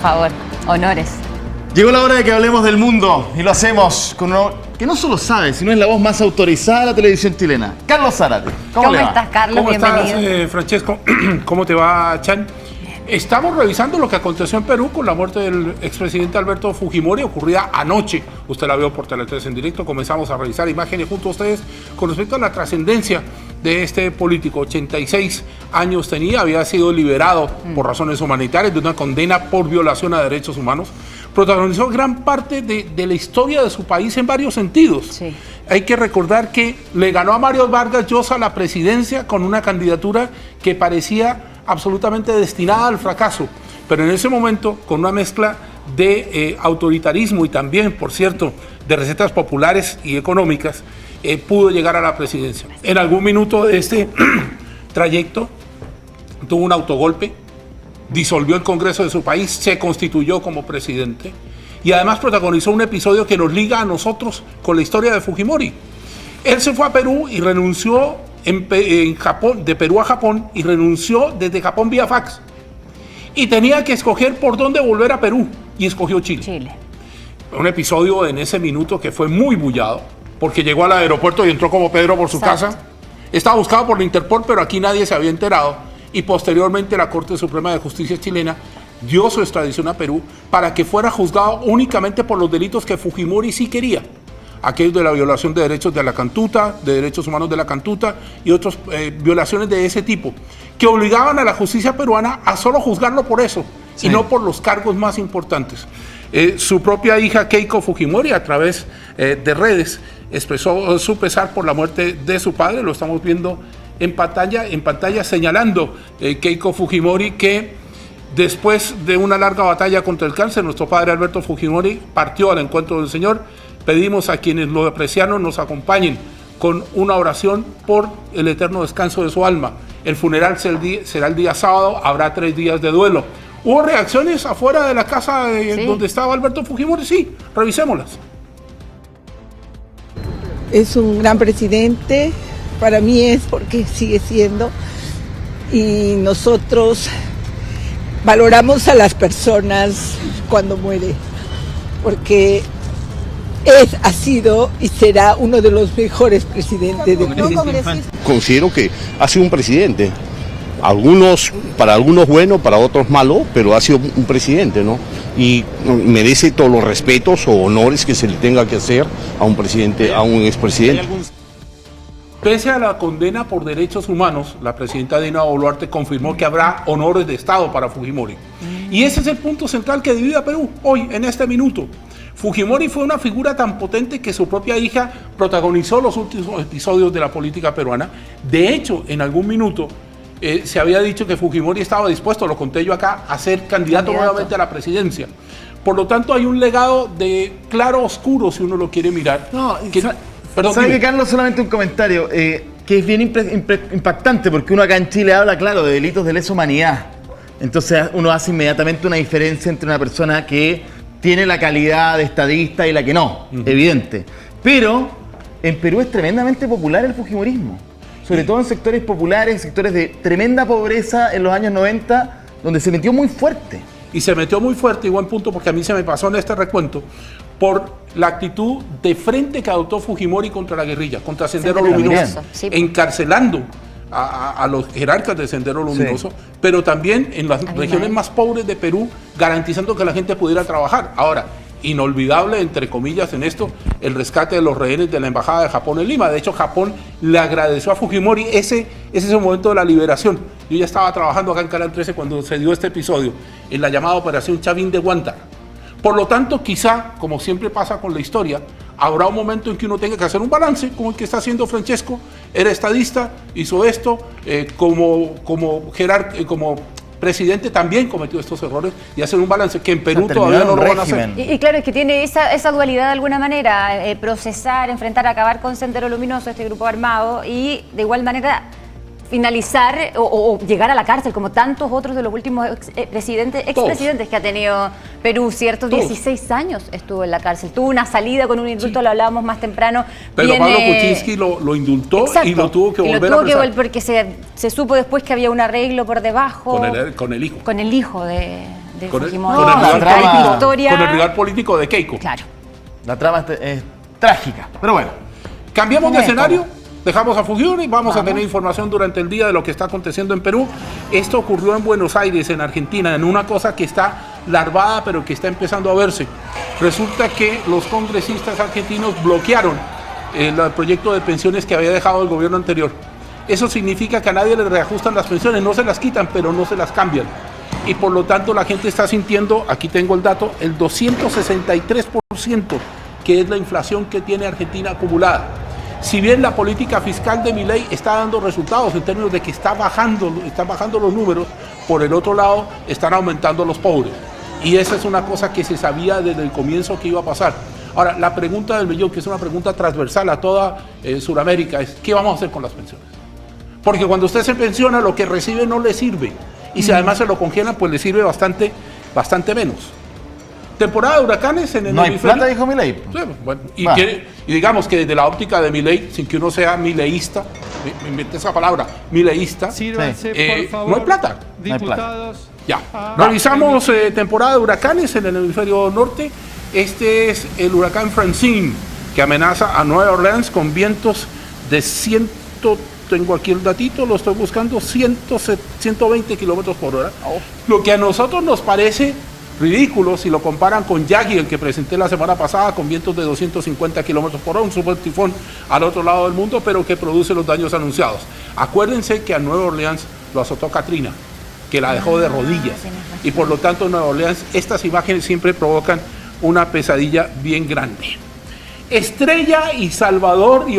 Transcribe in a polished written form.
Por favor, honores. Llegó la hora de que hablemos del mundo y lo hacemos con uno que no solo sabe, sino es la voz más autorizada de la televisión chilena. Carlos Zárate. ¿Cómo estás, Carlos? ¿Cómo Bienvenido. estás, Francesco? ¿Cómo te va, Chan? Estamos revisando lo que aconteció en Perú con la muerte del expresidente Alberto Fujimori, ocurrida anoche. Usted la vio por Tele 3 en directo. Comenzamos a revisar imágenes junto a ustedes con respecto a la trascendencia de este político. 86 años tenía, había sido liberado por razones humanitarias de una condena por violación a derechos humanos. Protagonizó gran parte de la historia de su país en varios sentidos. Sí. Hay que recordar que le ganó a Mario Vargas Llosa la presidencia con una candidatura que parecía absolutamente destinada al fracaso, pero en ese momento, con una mezcla de autoritarismo y también, por cierto, de recetas populares y económicas, pudo llegar a la presidencia. En algún minuto de este trayecto tuvo un autogolpe, disolvió el Congreso de su país, se constituyó como presidente y además protagonizó un episodio que nos liga a nosotros con la historia de Fujimori. Él se fue a Perú y renunció en Japón, de Perú a Japón, y renunció desde Japón vía fax. Y tenía que escoger por dónde volver a Perú y escogió Chile. Un episodio en ese minuto que fue muy bullado, porque llegó al aeropuerto y entró como Pedro por su casa. Estaba buscado por la Interpol, pero aquí nadie se había enterado. Y posteriormente la Corte Suprema de Justicia chilena dio su extradición a Perú para que fuera juzgado únicamente por los delitos que Fujimori sí quería. Aquellos de la violación de derechos de la Cantuta, de derechos humanos de la Cantuta y otras violaciones de ese tipo, que obligaban a la justicia peruana a solo juzgarlo por eso, sí, y no por los cargos más importantes. Su propia hija Keiko Fujimori, a través de redes, expresó su pesar por la muerte de su padre. Lo estamos viendo en pantalla señalando Keiko Fujimori que después de una larga batalla contra el cáncer, nuestro padre Alberto Fujimori partió al encuentro del Señor. Pedimos a quienes lo apreciaron nos acompañen con una oración por el eterno descanso de su alma. El funeral será el día sábado, habrá 3 días de duelo. ¿Hubo reacciones afuera de la casa donde estaba Alberto Fujimori? Sí, revisémoslas. Es un gran presidente, para mí es porque sigue siendo, y nosotros valoramos a las personas cuando muere, porque ha sido y será uno de los mejores presidentes de Perú. Considero que ha sido un presidente, para algunos bueno, para otros malo, pero ha sido un presidente, ¿no? Y merece todos los respetos o honores que se le tenga que hacer a un presidente, a un expresidente. Pese a la condena por derechos humanos, la presidenta Dina Boluarte confirmó que habrá honores de Estado para Fujimori. Y ese es el punto central que divide a Perú hoy, en este minuto. Fujimori fue una figura tan potente que su propia hija protagonizó los últimos episodios de la política peruana. De hecho, en algún minuto se había dicho que Fujimori estaba dispuesto, lo conté yo acá, a ser candidato nuevamente a la presidencia. Por lo tanto, hay un legado de claro oscuro, si uno lo quiere mirar. No, Perdón, ¿sabe qué, Carlos? Solamente un comentario que es bien impactante, porque uno acá en Chile habla, claro, de delitos de lesa humanidad. Entonces uno hace inmediatamente una diferencia entre una persona que tiene la calidad de estadista y la que no, evidente. Pero en Perú es tremendamente popular el fujimorismo, sobre todo en sectores populares, sectores de tremenda pobreza en los años 90, donde se metió muy fuerte. Y se metió muy fuerte, y buen punto, porque a mí se me pasó en este recuento, por la actitud de frente que adoptó Fujimori contra la guerrilla, contra Sendero Luminoso, encarcelando a los jerarcas de Sendero Luminoso, pero también en las regiones más pobres de Perú, garantizando que la gente pudiera trabajar. Ahora, inolvidable, entre comillas, en esto, el rescate de los rehenes de la Embajada de Japón en Lima. De hecho, Japón le agradeció a Fujimori ese momento de la liberación. Yo ya estaba trabajando acá en Canal 13 cuando se dio este episodio, en la llamada Operación Chavín de Guántara. Por lo tanto, quizá, como siempre pasa con la historia, habrá un momento en que uno tenga que hacer un balance, como el que está haciendo Francesco. Era estadista, hizo esto, como presidente también cometió estos errores, y hacer un balance que en Perú todavía no lo van a hacer. Y claro, es que tiene esa dualidad de alguna manera, procesar, enfrentar, acabar con Sendero Luminoso, este grupo armado, y de igual manera finalizar o llegar a la cárcel, como tantos otros de los últimos expresidentes que ha tenido Perú, ¿cierto? 16 años estuvo en la cárcel. Tuvo una salida con un indulto, lo hablábamos más temprano. Pero Pablo Kuczynski lo indultó. Exacto, y lo tuvo que volver a presar. Porque se supo después que había un arreglo por debajo. Con el hijo. Con el hijo de con Fujimori. con el No, la rival trama- político, historia- con el rival político de Keiko. Claro. La trama es trágica, pero bueno. Cambiamos de Tiene de escenario, dejamos a Fujimori y vamos a tener información durante el día de lo que está aconteciendo en Perú. Esto ocurrió en Buenos Aires, en Argentina, en una cosa que está larvada pero que está empezando a verse. Resulta que los congresistas argentinos bloquearon el proyecto de pensiones que había dejado el gobierno anterior. Eso significa que a nadie le reajustan las pensiones, no se las quitan, pero no se las cambian. Y por lo tanto la gente está sintiendo, aquí tengo el dato, el 263%, que es la inflación que tiene Argentina acumulada. Si bien la política fiscal de Milei está dando resultados en términos de que están bajando los números, por el otro lado están aumentando los pobres. Y esa es una cosa que se sabía desde el comienzo que iba a pasar. Ahora, la pregunta del millón, que es una pregunta transversal a toda Sudamérica, es ¿qué vamos a hacer con las pensiones? Porque cuando usted se pensiona, lo que recibe no le sirve. Y si además se lo congelan, pues le sirve bastante menos. Temporada de huracanes en el No hay hemisferio. plata, dijo Milei. Sí, bueno, y Va. digamos que desde la óptica de Milei, sin que uno sea mileísta, me inventé esa palabra, mileísta, Sírvanse, Sí. por favor. No hay plata. No hay plata. Diputados. ya. Revisamos temporada de huracanes en el hemisferio norte. Este es el huracán Francine, que amenaza a Nueva Orleans con vientos de tengo aquí el datito, lo estoy buscando, 120 kilómetros por hora. Lo que a nosotros nos parece ridículo si lo comparan con Yagi, el que presenté la semana pasada, con vientos de 250 kilómetros por hora, un super tifón al otro lado del mundo, pero que produce los daños anunciados. Acuérdense que a Nueva Orleans lo azotó Katrina, que la dejó de rodillas. Y por lo tanto, en Nueva Orleans, estas imágenes siempre provocan una pesadilla bien grande. Estrella y Salvador y